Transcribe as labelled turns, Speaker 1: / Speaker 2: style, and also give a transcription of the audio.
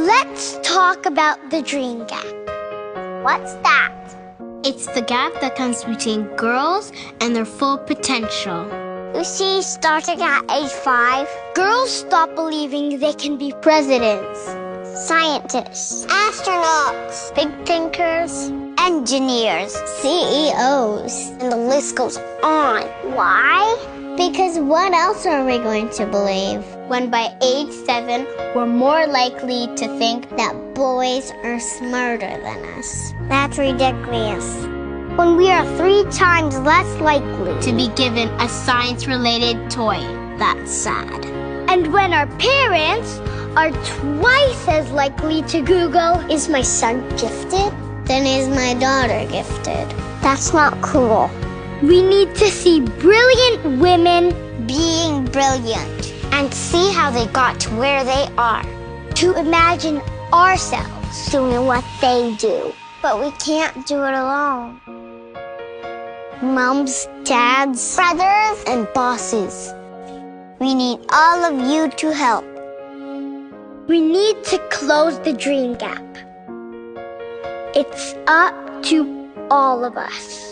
Speaker 1: Let's talk about the dream gap. What's that?
Speaker 2: It's the gap that comes between girls and their full potential.
Speaker 1: You see, starting at age 5, girls stop believing they can be presidents, scientists, astronauts, big thinkers, engineers, CEOs, and the list goes on. Why? Because what else are we going to believe when by age 7, we're more likely to think that boys are smarter than us? That's ridiculous. When we are 3 times less likely
Speaker 2: To be given a science-related toy. That's sad.
Speaker 1: and when our parents are twice as likely to Google, is my son gifted? Then is my daughter gifted? That's not cool. We need to see brilliant women being brilliant and see how they got to where they are. To imagine ourselves doing what they do. But we can't do it alone. Moms, dads, brothers, and bosses. We need all of you to help. We need to close the dream gap. It's up to all of us.